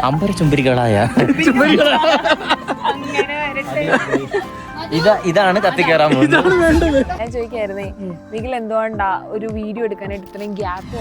അമ്പരചുംബരികളായ ഇതാണ് കത്തിക്കേറാൻ പോകുന്നത്. ഞാൻ ചോദിക്കായിരുന്നേ, നിഖിൽ എന്തുകൊണ്ടാ ഒരു വീഡിയോ എടുക്കാനായിട്ട് ഇത്രയും ഗ്യാപ്പ്?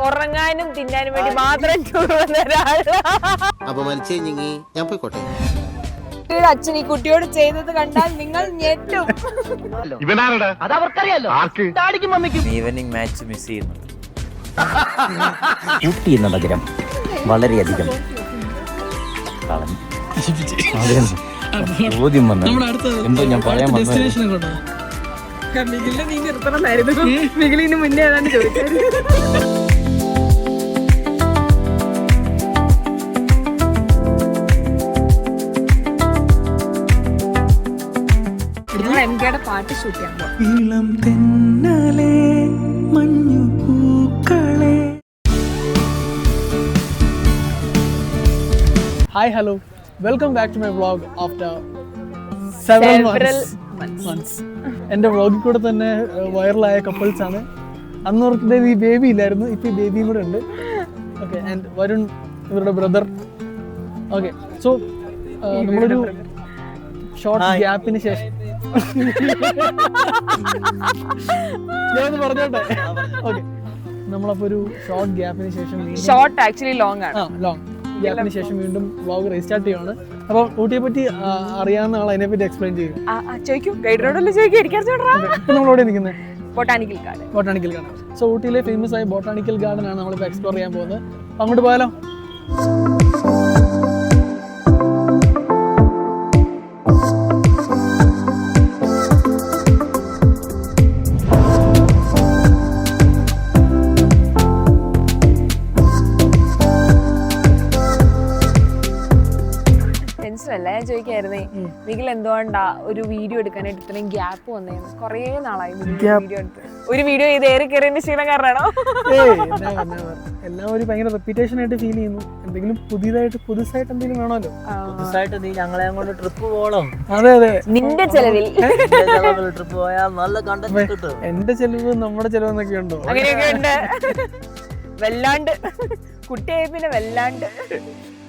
ഉറങ്ങാനും തിന്നാനും വേണ്ടി മാത്രം ടൂർ വന്ന ഒരാളാ. ഞാൻ പോയിക്കോട്ടെ. അച്ഛൻ ഈ കുട്ടിയോട് ചെയ്തത് കണ്ടാൽ നിങ്ങൾ ഞെട്ടും. അതവർക്കറിയാലോ. ഈവനിങ് മാച്ച് മിസ് ചെയ്യുന്നു. ഊട്ടി എന്ന നഗരം വളരെയധികം ചോദ്യം വന്നു. എന്തോ ഞാൻ പറയാൻ വന്നത്. മിഖിലിനെ നീ നിർത്തണമെന്നായിരുന്നു. മിഖിലിന് മുന്നേ ഏതാണ്ട് ചോദിച്ചത്. എംകെയുടെ പാട്ട് ഷൂട്ട് ചെയ്യാൻ hi hello welcome back to my vlog after several months. എൻ്റെ വ്ളോഗിൽ കൂടെ തന്നെ വൈറലായ കപ്പിൾസ് ആണ്. അന്നോർക്കിടെ ഈ ബേബി ഇല്ലായിരുന്നു, ഇപ്പോൾ ഈ ബേബിയും കൂടെ ഉണ്ട്. ഓക്കെ, ആൻഡ് വരുൺ ഇവരുടെ ബ്രദർ. ഓക്കെ, സോ നമ്മളൊരു ഷോർട്ട് ഗ്യാപ്പിന് ശേഷം ഞാനൊന്ന് പറഞ്ഞോട്ടെ. ഓക്കെ, നമ്മളപ്പോൾ ഒരു ഷോർട്ട് ഗ്യാപ്പിന് ശേഷം ഷോർട്ട് ആക്ച്വലി ലോങ് ആണ്. ലോങ് ഗ്യാപ്പിന് ശേഷം വീണ്ടും വ്ളോഗ് റീസ്റ്റാർട്ട് ചെയ്യുകയാണ്. അപ്പോൾ ഊട്ടിയെ പറ്റി അറിയാവുന്ന ആൾ അതിനെപ്പറ്റി എക്സ്പ്ലെയിൻ ചെയ്യും. ചോദിക്കൂ, ഗൈഡിനോടല്ലേ ചോദിക്കും. ഇപ്പം നമ്മളോട് നിൽക്കുന്നത് botanical garden. Botanical garden. So ഊട്ടിയിലെ ഫേമസ് ആയ ബൊട്ടാണിക്കൽ ഗാർഡൻ ആണ് നമ്മളിപ്പോൾ എക്സ്പ്ലോർ ചെയ്യാൻ പോകുന്നത്. അങ്ങോട്ട് പോയാലോ? അല്ല, ഞാൻ ചോദിക്കായിരുന്നേ, നിഖിൽ എന്തുകൊണ്ടാ ഒരു വീഡിയോ എടുക്കാനായിട്ട് ഇത്രയും ഗ്യാപ്പ് വന്നേന്ന്? കൊറേ നാളായി വീഡിയോ എടുത്ത്. ഒരു വീഡിയോ ചെയ്ത് ഏറി കയറിയതിന്റെ ക്ഷീണം കാരണമാണോ? എല്ലാം ഒരു ഭയങ്കര റെപ്യൂട്ടേഷൻ ആയിട്ട് ഫീൽ ചെയ്യുന്നു. എന്തെങ്കിലും പുതുസായിട്ട് എന്തെങ്കിലും വേണമല്ലോ. പുതുസായിട്ട് നീ ഞങ്ങളെ അങ്ങോട്ട് ട്രിപ്പ് പോകണം. അതെ അതെ, നിന്റെ ചെലവിൽ ട്രിപ്പ് പോയാൽ നല്ല കണ്ടന്റ് കിട്ടും. എന്റെ ചെലവ് നമ്മുടെ ചെലവ് എന്നൊക്കെ ഉണ്ടോ? അങ്ങനെയൊക്കെ ഉണ്ട്. വല്ലാണ്ട് കുട്ടിയായ പിന്നെ വല്ലാണ്ട്.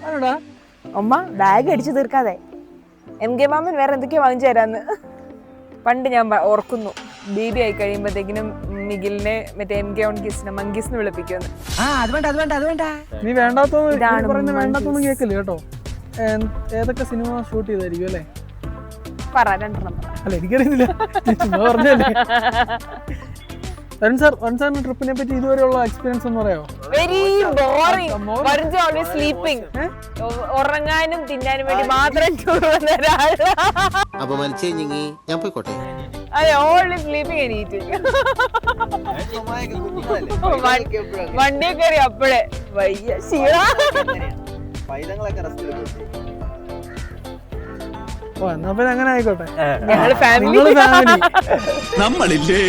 ആണോടാ? അമ്മ ബാഗ് അടിച്ചു തീർക്കാതെ MK മാമൻ വേറെ എന്തൊക്കെയാ വാങ്ങിച്ചു തരാന്ന് പണ്ട് ഞാൻ ഓർക്കുന്നു. ബേബി ആയി കഴിയുമ്പോഴത്തേക്കിനും നിഖിലിനെ മറ്റേ MK ഓൺ കിസിനെ മങ്കീസിന് വിളിപ്പിക്കുമെന്ന്. നീ വേണ്ടാത്തൊന്നും കേൾക്കില്ല കേട്ടോ. ഏതൊക്കെ സിനിമ ഷൂട്ട് ചെയ്തായിരിക്കും അല്ലേ? പറ, രണ്ടെണ്ണം അല്ല, എനിക്കറിയുന്നില്ല, പറഞ്ഞല്ലേ. സാറിന് ട്രിപ്പിനെ പറ്റി ഇതുവരെയുള്ള എക്സ്പീരിയൻസ് ഒന്ന് പറയാമോ? Very boring. Always sleeping. ഉറങ്ങാനും തിന്നാനും വേണ്ടി മാത്രം ടൂർ വന്ന ഒരാളാ. ഞാൻ പോയിക്കോട്ടെ. അതെ, ഓൾവേസ് സ്ലീപ്പിംഗ് ആൻഡ് ഈറ്റിംഗ്. വണ്ടിയെ കയറി അപ്പോഴേ വയ്യ ക്ഷീണ. എന്നാ പിന്നെ അങ്ങനെ ആയിക്കോട്ടെ. ഞങ്ങള് ഫാമിലി നമ്മളില്ലേ.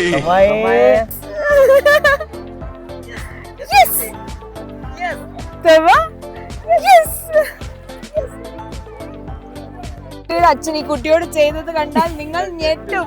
അച്ഛൻ ഈ കുട്ടിയോട് ചെയ്തത് കണ്ടാൽ നിങ്ങൾ ഞെട്ടും.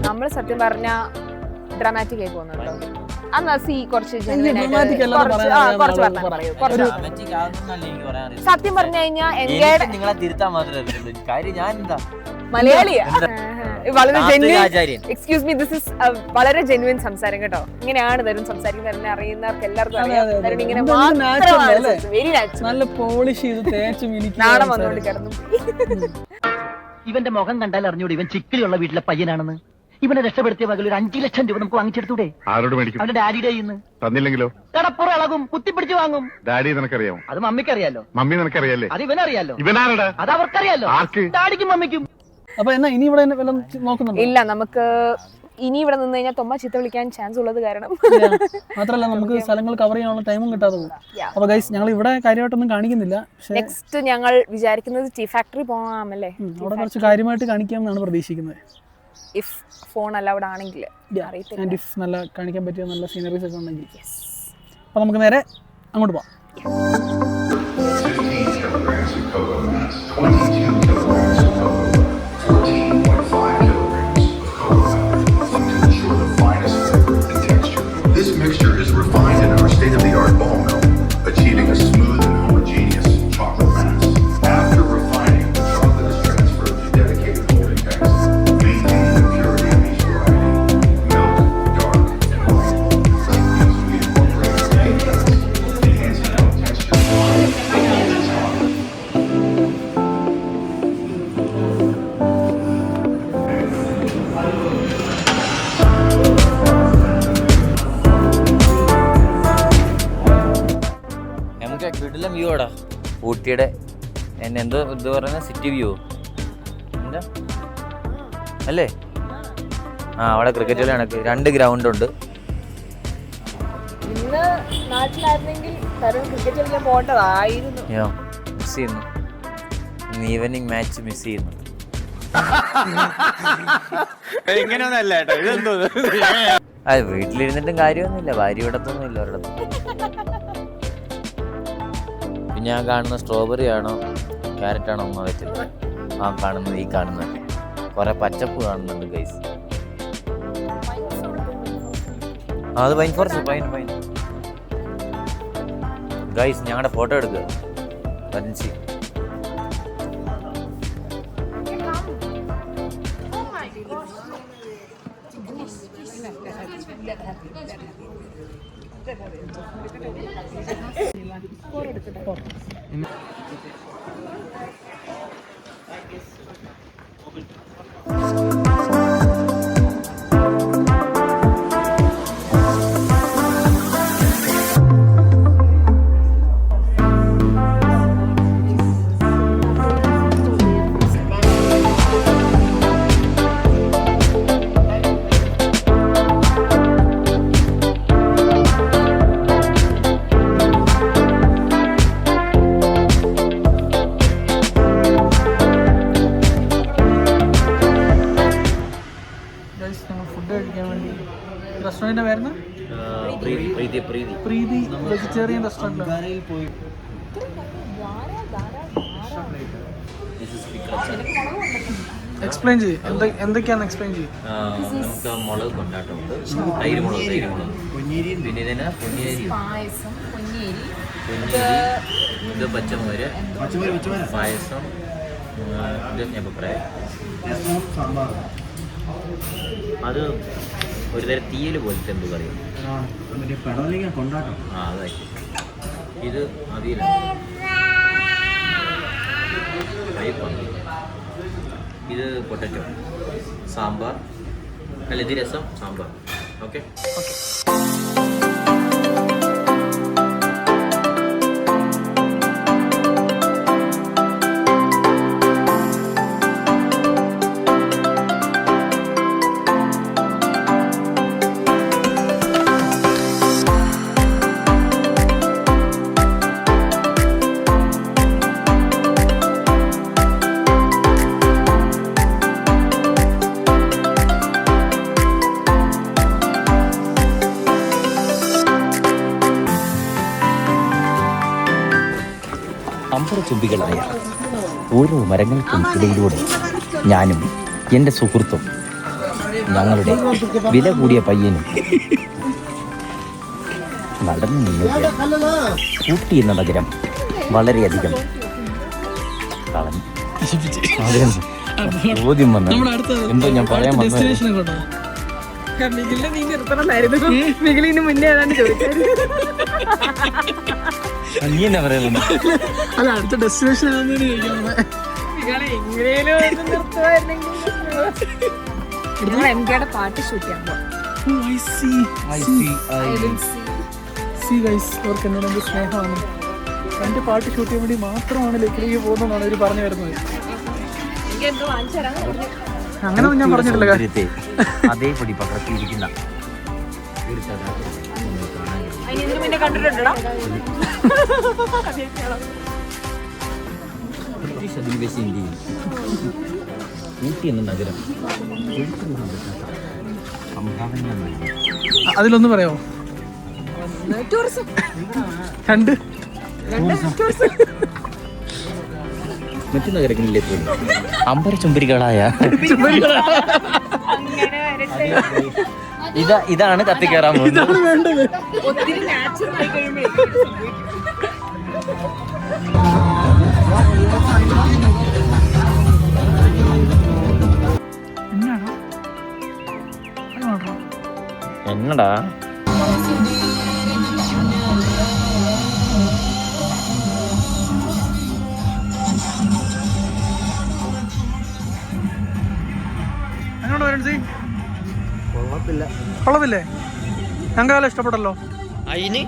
നമ്മള് സത്യം പറഞ്ഞ ഡ്രാമാറ്റിക് ആയി പോകുന്നുണ്ടോ? അന്ന് കുറച്ച് സത്യം പറഞ്ഞു കഴിഞ്ഞാൽ നിങ്ങളെ തിരുത്താൻ മാത്രമേ കാര്യം. ഞാൻ എന്താ മലയാളിയാ, വളരെ genuine. Excuse me, this is വളരെ ജെന്യുവൻ സംസാരം കേട്ടോ. ഇങ്ങനെയാണ് തരും സംസാരിക്കുന്നത്. അറിയുന്നവർക്ക് എല്ലാവർക്കും അറിയാം. ഇങ്ങനെ വെരി നാച്ചുറൽ. നല്ല പോളിഷ് ചെയ്ത് തേച്ച് മിനിക്ക് നാണം വന്നുകൊണ്ട് കിടന്നു. ഇവന്റെ മുഖം കണ്ടാൽ അറിഞ്ഞൂടെ ഇവൻ ചിക്കിലുള്ള വീട്ടിലെ പയ്യനാണെന്ന്. ഇവനെ രക്ഷപ്പെടുത്തിയ വകയിൽ ഒരു 5 ലക്ഷം രൂപ നമുക്ക് വാങ്ങിച്ചെടുത്തൂടെ? ആരോട് മേടിക്കും? അവന്റെ ഡാഡിയുടെ കയ്യിൽ നിന്ന്. തന്നില്ലെങ്കിലോ? കടപ്പുറം ഇളകും, കുത്തിപ്പിടിച്ച് വാങ്ങും. ഡാഡി നിനക്കറിയാമോ? അത് മമ്മിക്കറിയാലോ. മമ്മി നിനക്കറിയാലേ? അത് ഇവനറിയാലോ. ഇവനാരടാ? അത് അവർക്കറിയാലോ. ആർക്ക്? ഡാഡിക്കും മമ്മിക്കും. അപ്പൊ എന്നാ ഇനി ഇവിടെ നോക്കുന്നുണ്ടോ? ഇല്ല, നമുക്ക് ഇനി ഇവിടെ നിന്ന് കഴിഞ്ഞാൽ തൊമ്മ ചീത്ത വിളിക്കാൻ ചാൻസ് ഉള്ളത് കാരണം മാത്രമല്ല നമുക്ക് സ്ഥലങ്ങൾ കവർ ചെയ്യാനുള്ള ടൈമും കിട്ടാതെ പോകും. അപ്പോൾ ഗൈസ് ഞങ്ങൾ ഇവിടെ കാര്യമായിട്ടൊന്നും കാണിക്കുന്നില്ല. പക്ഷേ നെക്സ്റ്റ് ഞങ്ങൾ വിചാരിക്കുന്നത് ടീ ഫാക്ടറി പോകാമല്ലേ, അവിടെ കുറച്ച് കാര്യമായിട്ട് കാണിക്കാമെന്നാണ് പ്രതീക്ഷിക്കുന്നത്. ഇഫ് ഫോൺ അലൗഡ് ആണെങ്കിൽ. ആൻഡ് ഇഫ് നല്ല കാണിക്കാൻ പറ്റിയ നല്ല സീനറീസ് ഒക്കെ ഉണ്ടെങ്കിൽ. അപ്പോൾ നമുക്ക് നേരെ അങ്ങോട്ട് പോകാം. 15 kilograms of cocoa mass, 22 kilograms of cocoa butter, 14.5 kilograms of cocoa powder to ensure the finest flavor and texture. This mixture is refined in our state-of-the-art ball mill, achieving a smooth and homogeneous chocolate mass. After refining, the chocolate is transferred to dedicated holding tanks, maintaining the purity of each variety, milk, dark, and white. As we incorporate paint cuts, enhancing our texture. നമുക്ക് കിടിലം view ആടാ ഊട്ടിയുടെ. എന്നെ എന്തോ ഇത് പറയുന്ന city view എന്താ അല്ലേ? അവിടെ ക്രിക്കറ്റ് കളി കണക്ക് 2 ഗ്രൗണ്ട് ഉണ്ട്. ഇന്ന് നാട്ടിലായിരുന്നെങ്കിൽ ക്രിക്കറ്റ് കളിക്കാൻ പോകേണ്ടതായിരുന്നു. മിസ് ചെയ്യുന്നു, ഈവനിങ് മാച്ച് മിസ് ചെയ്യുന്നു. അത് വീട്ടിലിരുന്നിട്ടും കാര്യമൊന്നുമില്ല, ഭാര്യ ഇടത്തൊന്നുമില്ല ഒരിടത്തും. പിന്നെ ഞാൻ കാണുന്ന സ്ട്രോബെറി ആണോ ക്യാരറ്റ് ആണോ ഒന്നും അറിയത്തില്ല. കാണുന്നത് ഈ കാണുന്നത് കുറെ പച്ചപ്പ് കാണുന്നുണ്ട് ഗൈസ്. അത് പൈൻ ഫോറസ്റ്റ്, പൈൻ ഗൈസ്. ഞങ്ങളുടെ ഫോട്ടോ എടുക്കുക വരൻസി. റെസ്റ്റോറൻറ്റിൻ്റെ പേരുന്ന പ്രീതി വെജിറ്റേറിയൻ റെസ്റ്റോറൻറ്റ്. എക്സ്പ്ലെയിൻ ചെയ്യും, എന്തൊക്കെയാണെന്ന് എക്സ്പ്ലെയിൻ ചെയ്യും. നമുക്ക് മുളക് കൊണ്ടാട്ടമുണ്ട്, തൈര് മുളക്, പിന്നെ ഇതിന് പൊന്നിയരി, ഇത് പച്ചമോര്, പായസം, ഇത് ഞപ്പപ്പഴം. അത് ഒരു തരം തീയൽ പോലത്തെ എന്ത് പറയും. അതെ. ഇത് അവിയലാണ്, ഇത് പൊട്ടറ്റോ, സാമ്പാർ, അല്ല ഇത് രസം, സാമ്പാർ. ഓക്കെ. അമ്പരചുംബികളായ ഓരോ മരങ്ങൾക്കും ഇടയിലൂടെ ഞാനും എൻ്റെ സുഹൃത്തും ഞങ്ങളുടെ വില കൂടിയ പയ്യനും നടന്നു നിന്നത്. ഊട്ടി എന്ന നഗരം വളരെയധികം ചോദ്യം വന്നു. എന്തോ ഞാൻ പറയാൻ വന്നത്. നീ എന്നാ പറയുന്നത്? അല്ല, അടുത്ത ഡെസ്റ്റിനേഷൻ ആണെന്ന് പാട്ട് ഷൂട്ട് ചെയ്യാൻ അവർക്ക് എന്നോട് സ്നേഹമാണ്. എൻ്റെ പാട്ട് ഷൂട്ട് ചെയ്യാൻ വേണ്ടി മാത്രമാണ് ലേക്കിലേക്ക് പോകുന്നതെന്നാണ് അവർ പറഞ്ഞു വരുന്നത്. അങ്ങനെയൊന്നും ഞാൻ പറഞ്ഞിട്ടില്ല. അതേ പൊടി പകർത്തിയിരിക്കുന്ന കണ്ടിട്ടുണ്ടോ? ബ്രിട്ടീഷ് അധിനിവേശ ഇന്ത്യയിൽ ഊട്ടി എന്ന നഗരം സംഭാവന അതിലൊന്ന് പറയാമോ? ടൂറിസം രണ്ട് മറ്റു നഗരങ്ങളിലെ പോലെ അമ്പരചുംബരികളായ ഇതാണ് കത്തിക്കയറാൻ പോകുന്നത്. വേണ്ടത് ഒത്തിരി നാച്ചുറൽ ആയി കഴിയുമ്പോഴേ എന്നടാ കൊള്ളത്തില്ലേ? ഞങ്ങൾക്ക് കാലം ഇഷ്ടപ്പെട്ടല്ലോ. അയിന്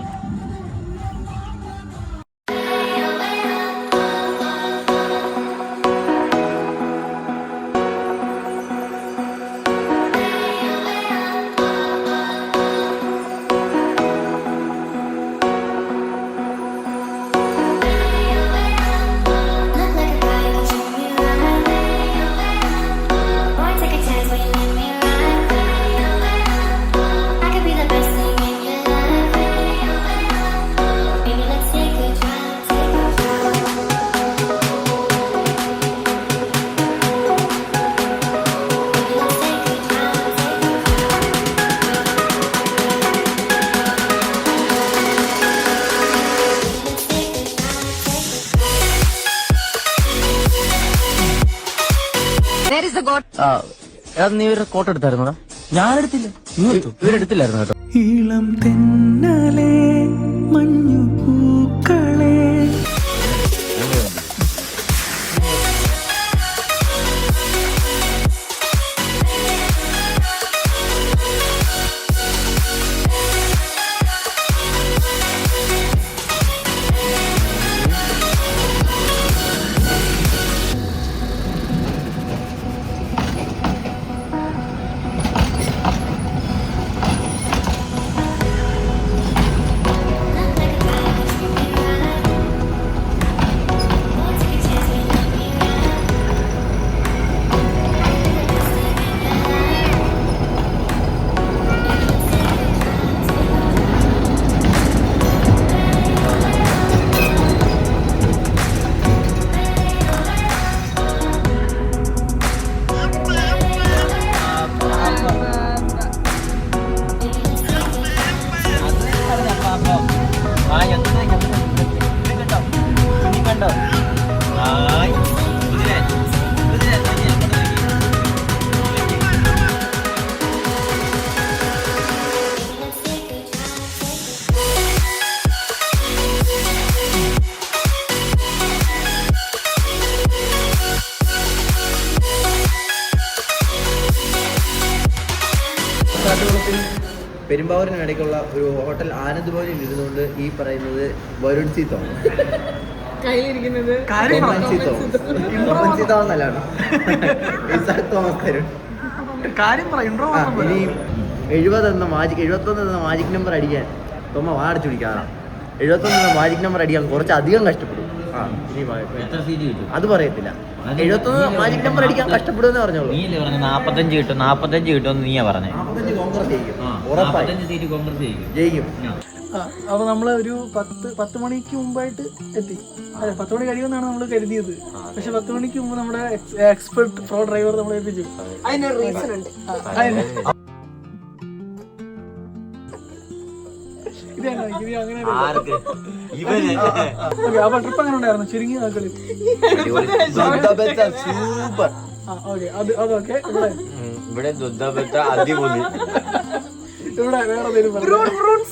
നീ ഒരു കോട്ട് എടുത്തായിരുന്നോടാ? ഞാനെടുത്തില്ല. ഇവരെടുത്തില്ലായിരുന്നു കേട്ടോ. ഇളം തെന്നലേ മഞ്ഞു പൂക്കളേ. പെരുമ്പാവൂരിന് ഇടയ്ക്കുള്ള ഒരു ഹോട്ടൽ ആനന്ദ് ഭവനിൽ ഇരുന്നുകൊണ്ട് ഈ പറയുന്നത് വരുൺ സി തോമസ് കയ്യിലിരിക്കുന്നത് നല്ലതാണ്. തോമസ് തരുൺ. ഇനി 71 എന്ന മാജിക് നമ്പർ അടിക്കാൻ തോമ വാടച്ചു പിടിക്കാറാണ്. 71 എന്ന മാജിക് നമ്പർ അടിക്കാൻ കുറച്ച് അധികം കഷ്ടപ്പെടും. അത് പറയത്തില്ല. 71 മാജിക് നമ്പർ അടിക്കാൻ കഷ്ടപ്പെടുമെന്ന് പറഞ്ഞോളൂ. 45 കിട്ടും 45 കിട്ടുമെന്ന് നീയാ പറഞ്ഞേ. 45 കോൺഗ്രസ് ജയിക്കും. അപ്പൊ നമ്മള് ഒരു 10 മണിക്ക് മുമ്പായിട്ട് എത്തി. അതെ, 10 മണി കഴിയുമെന്നാണ് നമ്മൾ കരുതിയത്. പക്ഷെ 10 മണിക്ക് മുമ്പ് നമ്മുടെ എക്സ്പെർട്ട് പ്രോ ഡ്രൈവർ നമ്മളെ എത്തിച്ചു. അതിനൊരു റീസൺ ഉണ്ട്. അപ്പൊ ട്രിപ്പ് എങ്ങനെ ഉണ്ടായിരുന്നു? ചുരുങ്ങി നോക്കല്. സൂപ്പർ. അതൊക്കെ ഇവിടെ അടിപൊളി. ഇവിടെ വേറെ എന്തെങ്കിലും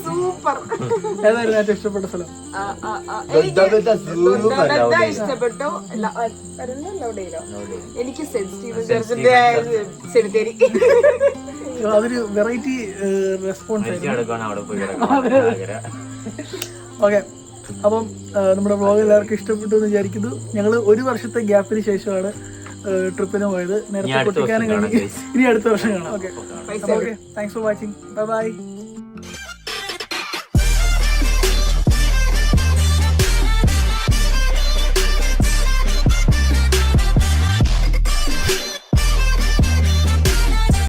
സൂപ്പർ. ഏതായാലും ഏറ്റവും ഇഷ്ടപ്പെട്ട സ്ഥലം? ഇഷ്ടപ്പെട്ടോ? എനിക്ക് സെന്റ് സ്റ്റീവൻ ചർച്ചിന്റെ സെമിത്തേരി. അതൊരു വെറൈറ്റി റെസ്പോൺസ് ആയിരുന്നു. ഓക്കെ, അപ്പം നമ്മുടെ വ്ളോഗ് എല്ലാവർക്കും ഇഷ്ടപ്പെട്ടു എന്ന് വിചാരിക്കുന്നു. ഞങ്ങൾ 1 വർഷത്തെ ഗ്യാപ്പിന് ശേഷമാണ് ട്രിപ്പിന് പോയത്. നേരത്തെ അടുത്ത കുട്ടിക്കാനം വർഷം കഴിഞ്ഞ് കാണാം, guys. ഇനി അടുത്ത വർഷം കാണാം. Okay thanks for watching. Bye bye.